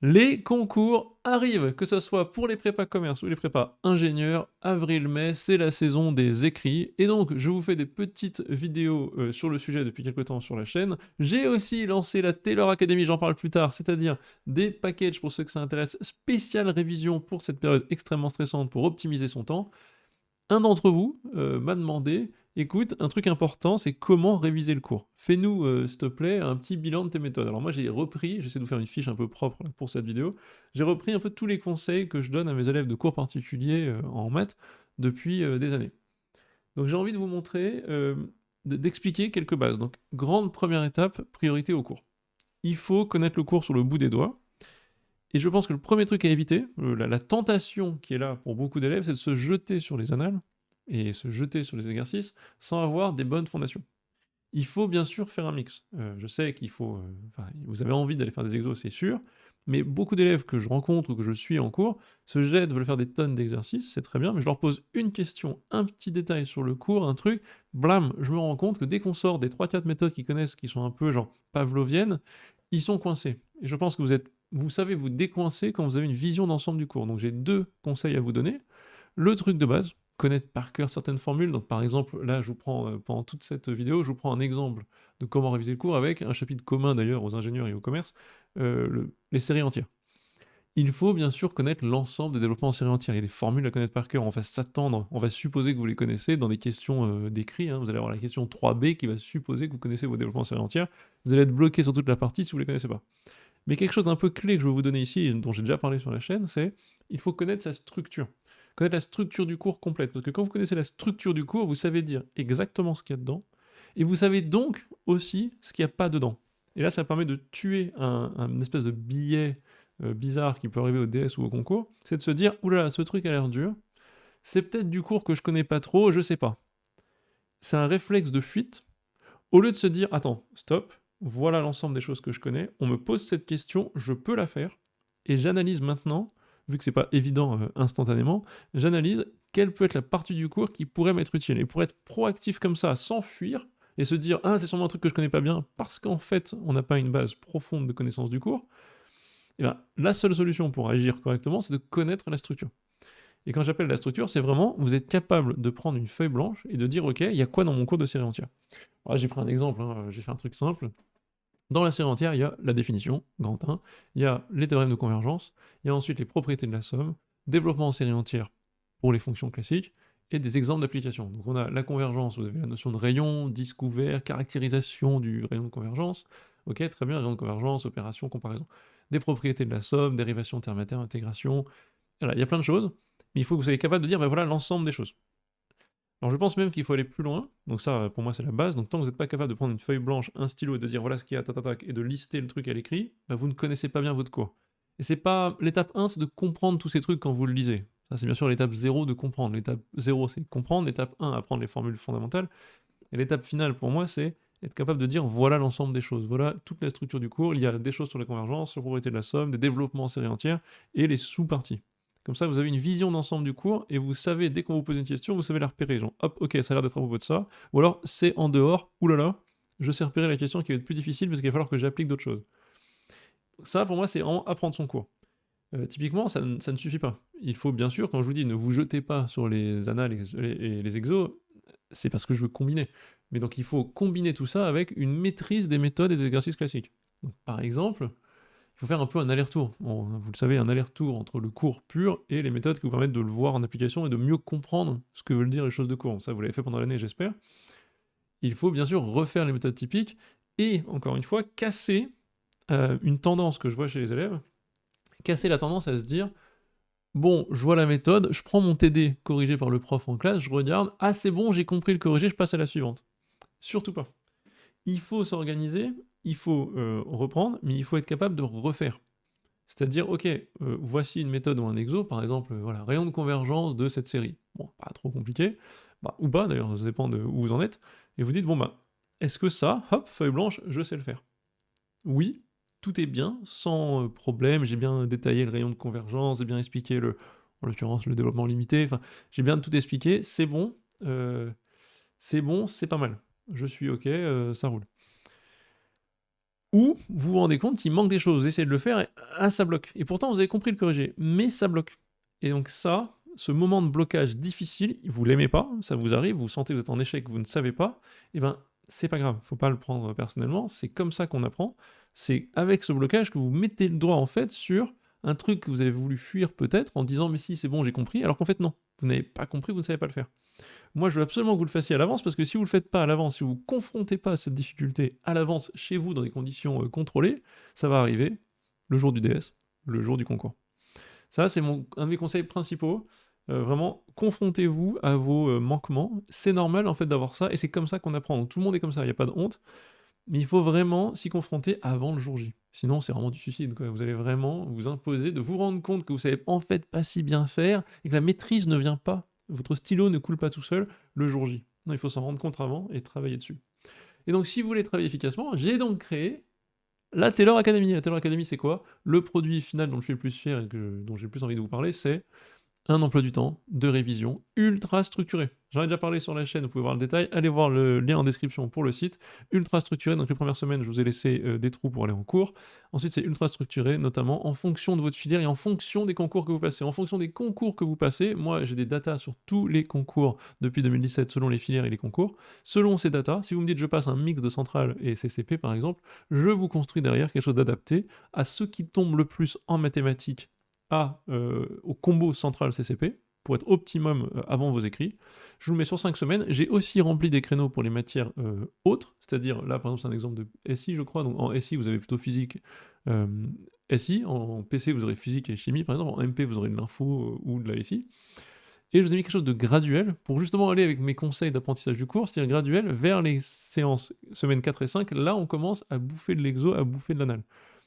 Les concours arrivent, que ce soit pour les prépas commerce ou les prépas ingénieurs, avril-mai, c'est la saison des écrits, et donc je vous fais des petites vidéos sur le sujet depuis quelques temps sur la chaîne. J'ai aussi lancé la Taylor Academy, j'en parle plus tard, c'est-à-dire des packages pour ceux que ça intéresse, spéciale révision pour cette période extrêmement stressante pour optimiser son temps. Un d'entre vous m'a demandé, écoute, un truc important, c'est comment réviser le cours. Fais-nous, s'il te plaît, un petit bilan de tes méthodes. Alors moi, j'ai repris, j'essaie de vous faire une fiche un peu propre là, pour cette vidéo. J'ai repris un peu tous les conseils que je donne à mes élèves de cours particuliers en maths depuis des années. Donc j'ai envie de vous montrer, d'expliquer quelques bases. Donc, grande première étape, priorité au cours. Il faut connaître le cours sur le bout des doigts. Et je pense que le premier truc à éviter, la tentation qui est là pour beaucoup d'élèves, c'est de se jeter sur les annales et se jeter sur les exercices sans avoir des bonnes fondations. Il faut bien sûr faire un mix. Je sais qu'il faut, vous avez envie d'aller faire des exos, c'est sûr, mais beaucoup d'élèves que je rencontre ou que je suis en cours se jettent, veulent faire des tonnes d'exercices, c'est très bien, mais je leur pose une question, un petit détail sur le cours, un truc, blam, je me rends compte que dès qu'on sort des 3-4 méthodes qu'ils connaissent, qui sont un peu genre pavloviennes, ils sont coincés. Et je pense que vous savez vous décoincer quand vous avez une vision d'ensemble du cours. Donc j'ai deux conseils à vous donner. Le truc de base, connaître par cœur certaines formules. Donc par exemple, là je vous prends, pendant toute cette vidéo, je vous prends un exemple de comment réviser le cours avec un chapitre commun d'ailleurs aux ingénieurs et au commerce, les séries entières. Il faut bien sûr connaître l'ensemble des développements en série entière. Il y a des formules à connaître par cœur. On va s'attendre, on va supposer que vous les connaissez dans des questions d'écrit. Vous allez avoir la question 3B qui va supposer que vous connaissez vos développements en série entière. Vous allez être bloqué sur toute la partie si vous ne les connaissez pas. Mais quelque chose d'un peu clé que je vais vous donner ici, dont j'ai déjà parlé sur la chaîne, c'est il faut connaître sa structure. Connaître la structure du cours complète. Parce que quand vous connaissez la structure du cours, vous savez dire exactement ce qu'il y a dedans. Et vous savez donc aussi ce qu'il n'y a pas dedans. Et là, ça permet de tuer un espèce de billet bizarre qui peut arriver au DS ou au concours. C'est de se dire, oulala, ce truc a l'air dur. C'est peut-être du cours que je connais pas trop, je sais pas. C'est un réflexe de fuite. Au lieu de se dire, attends, stop, voilà l'ensemble des choses que je connais, on me pose cette question, je peux la faire, et j'analyse maintenant, vu que c'est pas évident instantanément, j'analyse quelle peut être la partie du cours qui pourrait m'être utile. Et pour être proactif comme ça, sans fuir, et se dire, ah, c'est sûrement un truc que je connais pas bien, parce qu'en fait, on n'a pas une base profonde de connaissance du cours, et ben, la seule solution pour agir correctement, c'est de connaître la structure. Et quand j'appelle la structure, c'est vraiment, vous êtes capable de prendre une feuille blanche et de dire, ok, il y a quoi dans mon cours de série entière. Alors là, j'ai pris un exemple, j'ai fait un truc simple. Dans la série entière, il y a la définition, grand 1, il y a les théorèmes de convergence, il y a ensuite les propriétés de la somme, développement en série entière pour les fonctions classiques, et des exemples d'application. Donc on a la convergence, vous avez la notion de rayon, disque ouvert, caractérisation du rayon de convergence, ok, très bien, rayon de convergence, opération, comparaison. Des propriétés de la somme, dérivation terme à terme, intégration, voilà, il y a plein de choses, mais il faut que vous soyez capable de dire, ben voilà l'ensemble des choses. Alors je pense même qu'il faut aller plus loin, donc ça pour moi c'est la base, donc tant que vous n'êtes pas capable de prendre une feuille blanche, un stylo et de dire voilà ce qu'il y a, tatatac, et de lister le truc à l'écrit, bah vous ne connaissez pas bien votre cours. Et c'est pas. L'étape 1 c'est de comprendre tous ces trucs quand vous le lisez. Ça c'est bien sûr l'étape 0 de comprendre. L'étape 0 c'est comprendre, l'étape 1 apprendre les formules fondamentales, et l'étape finale pour moi c'est être capable de dire voilà l'ensemble des choses, voilà toute la structure du cours, il y a des choses sur la convergence, sur la propriété de la somme, des développements en série entière, et les sous-parties. Comme ça, vous avez une vision d'ensemble du cours et vous savez, dès qu'on vous pose une question, vous savez la repérer. Genre, hop, ok, ça a l'air d'être à propos de ça. Ou alors, c'est en dehors, oulala, je sais repérer la question qui va être plus difficile parce qu'il va falloir que j'applique d'autres choses. Ça, pour moi, c'est vraiment apprendre son cours. Typiquement, ça ne suffit pas. Il faut bien sûr, quand je vous dis ne vous jetez pas sur les annales et les exos, c'est parce que je veux combiner. Mais donc, il faut combiner tout ça avec une maîtrise des méthodes et des exercices classiques. Donc, par exemple, il faut faire un peu un aller-retour. Vous le savez, un aller-retour entre le cours pur et les méthodes qui vous permettent de le voir en application et de mieux comprendre ce que veulent dire les choses de cours. Ça, vous l'avez fait pendant l'année, j'espère. Il faut bien sûr refaire les méthodes typiques et, encore une fois, casser une tendance que je vois chez les élèves, casser la tendance à se dire bon, je vois la méthode, je prends mon TD corrigé par le prof en classe, je regarde, ah c'est bon, j'ai compris le corrigé, je passe à la suivante. Surtout pas. Il faut s'organiser, il faut reprendre, mais il faut être capable de refaire. C'est-à-dire, ok, voici une méthode ou un exo, par exemple, voilà, rayon de convergence de cette série. Bon, pas trop compliqué, bah, ou pas d'ailleurs, ça dépend de où vous en êtes, et vous dites, bon bah, est-ce que ça, hop, feuille blanche, je sais le faire? Oui, tout est bien, sans problème, j'ai bien détaillé le rayon de convergence, j'ai bien expliqué en l'occurrence, le développement limité, enfin, j'ai bien tout expliqué, c'est bon, c'est pas mal. Je suis ok, ça roule. Ou vous vous rendez compte qu'il manque des choses, vous essayez de le faire et ça bloque. Et pourtant, vous avez compris le corriger, mais ça bloque. Et donc ça, ce moment de blocage difficile, vous l'aimez pas, ça vous arrive, vous sentez que vous êtes en échec, vous ne savez pas, et ben c'est pas grave, faut pas le prendre personnellement, c'est comme ça qu'on apprend. C'est avec ce blocage que vous mettez le doigt en fait sur un truc que vous avez voulu fuir peut-être en disant mais si c'est bon j'ai compris, alors qu'en fait non, vous n'avez pas compris, vous ne savez pas le faire. Moi, je veux absolument que vous le fassiez à l'avance, parce que si vous ne le faites pas à l'avance, si vous ne vous confrontez pas à cette difficulté à l'avance chez vous dans des conditions contrôlées, ça va arriver le jour du DS, le jour du concours. Ça, c'est un de mes conseils principaux. Vraiment, confrontez-vous à vos manquements. C'est normal en fait d'avoir ça, et c'est comme ça qu'on apprend. Donc, tout le monde est comme ça, il n'y a pas de honte. Mais il faut vraiment s'y confronter avant le jour J. Sinon, c'est vraiment du suicide, quoi. Vous allez vraiment vous imposer de vous rendre compte que vous savez en fait pas si bien faire et que la maîtrise ne vient pas. Votre stylo ne coule pas tout seul le jour J. Non, il faut s'en rendre compte avant et travailler dessus. Et donc, si vous voulez travailler efficacement, j'ai donc créé la Taylor Academy. La Taylor Academy, c'est quoi? Le produit final dont je suis le plus fier et dont j'ai le plus envie de vous parler, c'est un emploi du temps de révision ultra structuré. J'en ai déjà parlé sur la chaîne, vous pouvez voir le détail, allez voir le lien en description pour le site. Ultra structuré, donc les premières semaines, je vous ai laissé des trous pour aller en cours. Ensuite, c'est ultra structuré, notamment en fonction de votre filière et en fonction des concours que vous passez. En fonction des concours que vous passez, moi j'ai des datas sur tous les concours depuis 2017 selon les filières et les concours. Selon ces datas, si vous me dites je passe un mix de centrale et CCP par exemple, je vous construis derrière quelque chose d'adapté à ceux qui tombent le plus en mathématiques au combo central CCP, pour être optimum avant vos écrits. Je vous le mets sur 5 semaines. J'ai aussi rempli des créneaux pour les matières autres, c'est-à-dire, là par exemple c'est un exemple de SI je crois, donc en SI vous avez plutôt physique euh, SI, en PC vous aurez physique et chimie par exemple, en MP vous aurez de l'info ou de la SI. Et je vous ai mis quelque chose de graduel pour justement aller avec mes conseils d'apprentissage du cours, c'est-à-dire graduel vers les séances semaines 4 et 5. Là on commence à bouffer de l'exo, à bouffer de l'anal,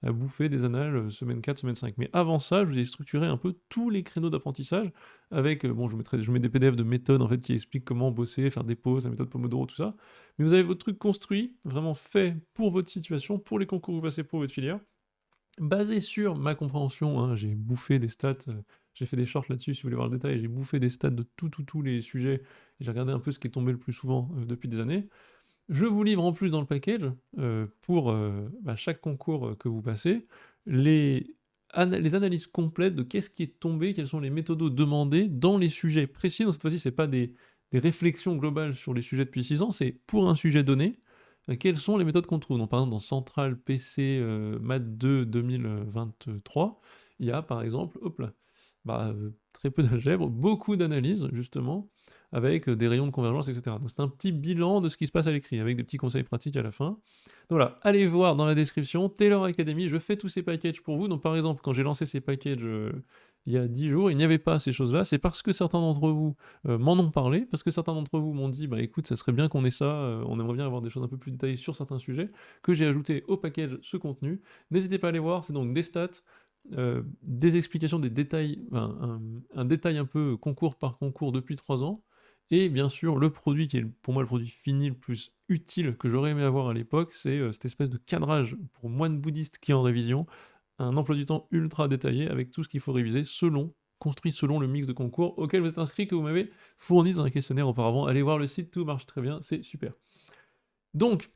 à bouffer des annales semaine 4, semaine 5. Mais avant ça, je vous ai structuré un peu tous les créneaux d'apprentissage avec, bon, je mets des PDF de méthodes en fait qui expliquent comment bosser, faire des pauses, la méthode Pomodoro, tout ça. Mais vous avez votre truc construit, vraiment fait pour votre situation, pour les concours que vous passez pour votre filière, basé sur ma compréhension, hein. J'ai bouffé des stats, j'ai fait des shorts là-dessus si vous voulez voir le détail, j'ai bouffé des stats de tous les sujets, et j'ai regardé un peu ce qui est tombé le plus souvent depuis des années. Je vous livre en plus dans le package, pour chaque concours que vous passez, les analyses complètes de qu'est-ce qui est tombé, quels sont les méthodos demandés dans les sujets précis. Donc cette fois-ci, c'est pas des réflexions globales sur les sujets depuis 6 ans, c'est pour un sujet donné, quelles sont les méthodes qu'on trouve. Donc par exemple, dans Central PC Math 2 2023, il y a par exemple, hop là, très peu d'algèbre, beaucoup d'analyses justement, avec des rayons de convergence, etc. Donc c'est un petit bilan de ce qui se passe à l'écrit, avec des petits conseils pratiques à la fin. Donc voilà, allez voir dans la description, Taylor Academy, je fais tous ces packages pour vous. Donc par exemple, quand j'ai lancé ces packages il y a 10 jours, il n'y avait pas ces choses-là, c'est parce que certains d'entre vous m'en ont parlé, parce que certains d'entre vous m'ont dit, bah écoute, ça serait bien qu'on ait ça, on aimerait bien avoir des choses un peu plus détaillées sur certains sujets, que j'ai ajouté au package ce contenu. N'hésitez pas à aller voir, c'est donc des stats, des explications, des détails, un détail un peu concours par concours depuis 3 ans, et bien sûr le produit qui est pour moi le produit fini le plus utile que j'aurais aimé avoir à l'époque, c'est cette espèce de cadrage pour moine bouddhiste qui est en révision, un emploi du temps ultra détaillé avec tout ce qu'il faut réviser construit selon le mix de concours auquel vous êtes inscrit, que vous m'avez fourni dans un questionnaire auparavant. Allez voir le site, tout marche très bien, c'est super. Donc,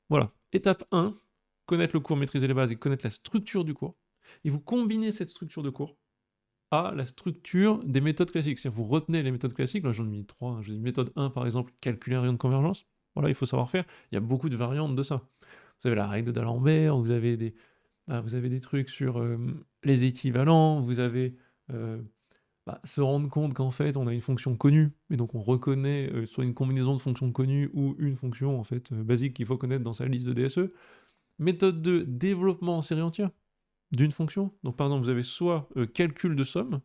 voilà, étape 1, connaître le cours, maîtriser les bases et connaître la structure du cours. Et vous combinez cette structure de cours à la structure des méthodes classiques. C'est-à-dire vous retenez les méthodes classiques, là j'en ai mis 3, hein. J'ai dit méthode 1 par exemple, calculer un rayon de convergence. Voilà, il faut savoir faire. Il y a beaucoup de variantes de ça. Vous avez la règle d'Alembert, vous avez des trucs sur les équivalents, vous avez se rendre compte qu'en fait on a une fonction connue, et donc on reconnaît soit une combinaison de fonctions connues ou une fonction en fait basique qu'il faut connaître dans sa liste de DSE. Méthode 2, développement en série entière d'une fonction. Donc par exemple, vous avez soit calcul de somme,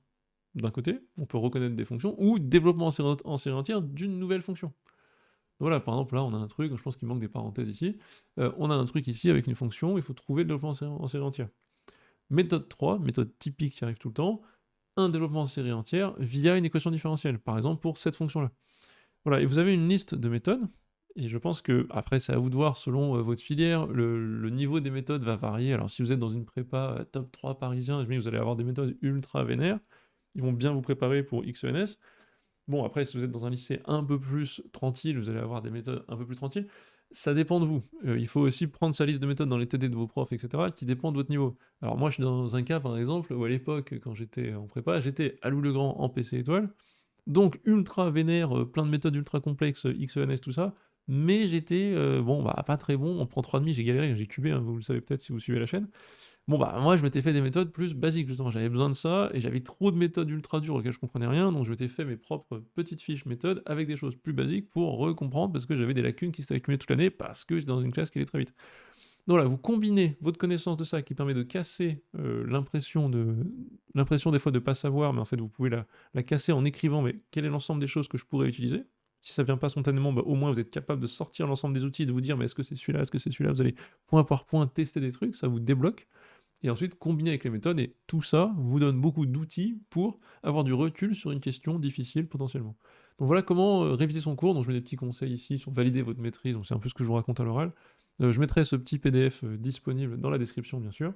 d'un côté, on peut reconnaître des fonctions, ou développement en série entière d'une nouvelle fonction. Voilà, par exemple, là, on a un truc, je pense qu'il manque des parenthèses ici, on a un truc ici avec une fonction, il faut trouver le développement en série entière. Méthode 3, méthode typique qui arrive tout le temps, un développement en série entière via une équation différentielle, par exemple pour cette fonction-là. Voilà, et vous avez une liste de méthodes, et je pense que, après, c'est à vous de voir selon votre filière, le niveau des méthodes va varier. Alors, si vous êtes dans une prépa top 3 parisien, je me dis que vous allez avoir des méthodes ultra vénères, ils vont bien vous préparer pour XENS. Bon, après, si vous êtes dans un lycée un peu plus tranquille, vous allez avoir des méthodes un peu plus tranquilles. Ça dépend de vous. Il faut aussi prendre sa liste de méthodes dans les TD de vos profs, et cetera, qui dépend de votre niveau. Alors moi, je suis dans un cas, par exemple, où à l'époque, quand j'étais en prépa, j'étais à Louis-le-Grand en PC étoile, donc ultra vénère, plein de méthodes ultra complexes, XENS, tout ça, mais j'étais, bon, bah, pas très bon. En prend 3,5, j'ai galéré, j'ai cubé, hein, vous le savez peut-être si vous suivez la chaîne. Bon, bah, moi, je m'étais fait des méthodes plus basiques, justement. J'avais besoin de ça et j'avais trop de méthodes ultra dures auxquelles je comprenais rien, donc je m'étais fait mes propres petites fiches méthodes avec des choses plus basiques pour recomprendre parce que j'avais des lacunes qui s'étaient accumulées toute l'année parce que j'étais dans une classe qui allait très vite. Donc voilà, vous combinez votre connaissance de ça qui permet de casser l'impression des fois de ne pas savoir, mais en fait vous pouvez la casser en écrivant mais quel est l'ensemble des choses que je pourrais utiliser. Si ça vient pas spontanément, bah, au moins vous êtes capable de sortir l'ensemble des outils et de vous dire mais est-ce que c'est celui-là, est-ce que c'est celui-là, vous allez point par point tester des trucs, ça vous débloque et ensuite combiner avec les méthodes, et tout ça vous donne beaucoup d'outils pour avoir du recul sur une question difficile potentiellement. Donc voilà comment réviser son cours, donc je mets des petits conseils ici sur valider votre maîtrise, donc c'est un peu ce que je vous raconte à l'oral. Je mettrai ce petit PDF disponible dans la description bien sûr.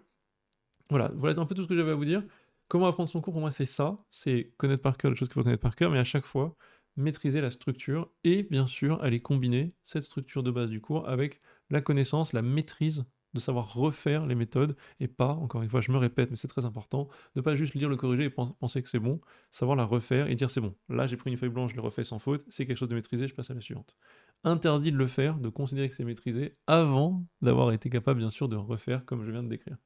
Voilà un peu tout ce que j'avais à vous dire. Comment apprendre son cours, pour moi c'est ça, c'est connaître par cœur les choses qu'il faut connaître par cœur, mais à chaque fois maîtriser la structure, et bien sûr aller combiner cette structure de base du cours avec la connaissance, la maîtrise de savoir refaire les méthodes, et pas, encore une fois, je me répète, mais c'est très important, de pas juste lire le corrigé et penser que c'est bon, savoir la refaire et dire c'est bon, là j'ai pris une feuille blanche, je l'ai refait sans faute, c'est quelque chose de maîtrisé, je passe à la suivante. Interdit de le faire, de considérer que c'est maîtrisé, avant d'avoir été capable, bien sûr, de refaire comme je viens de décrire.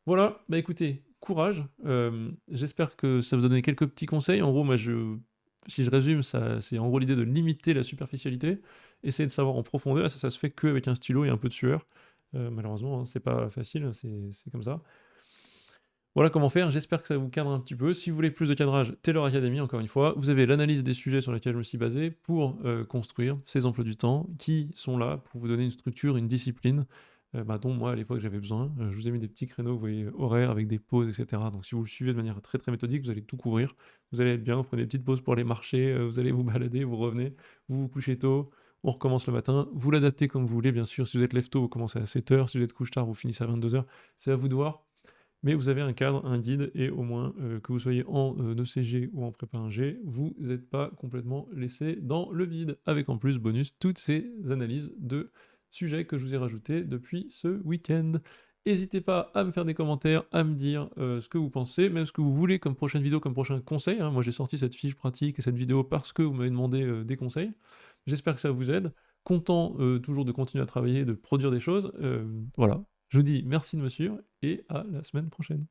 Voilà, bah écoutez, courage, j'espère que ça vous a donné quelques petits conseils. En gros, moi, si je résume, ça, c'est en gros l'idée de limiter la superficialité, essayer de savoir en profondeur, et ça se fait qu'avec un stylo et un peu de sueur. Malheureusement, hein, c'est pas facile, hein, c'est comme ça. Voilà comment faire, j'espère que ça vous cadre un petit peu. Si vous voulez plus de cadrage, Taylor Academy, encore une fois, vous avez l'analyse des sujets sur lesquels je me suis basé pour construire ces emplois du temps qui sont là pour vous donner une structure, une discipline, dont moi à l'époque j'avais besoin. Je vous ai mis des petits créneaux, vous voyez, horaires avec des pauses, etc. Donc si vous le suivez de manière très très méthodique, vous allez tout couvrir. Vous allez être bien, vous prenez des petites pauses pour aller marcher, vous allez vous balader, vous revenez, vous vous couchez tôt, on recommence le matin. Vous l'adaptez comme vous voulez, bien sûr. Si vous êtes lève tôt, vous commencez à 7h. Si vous êtes couche tard, vous finissez à 22h. C'est à vous de voir. Mais vous avez un cadre, un guide, et au moins, que vous soyez en ECG ou en prépa 1G, vous n'êtes pas complètement laissé dans le vide, avec en plus, bonus, toutes ces analyses de sujets que je vous ai rajoutés depuis ce week-end. N'hésitez pas à me faire des commentaires, à me dire ce que vous pensez, même ce que vous voulez comme prochaine vidéo, comme prochain conseil, hein. Moi j'ai sorti cette fiche pratique et cette vidéo parce que vous m'avez demandé des conseils. J'espère que ça vous aide. Content toujours de continuer à travailler, de produire des choses. Voilà, je vous dis merci de me suivre et à la semaine prochaine.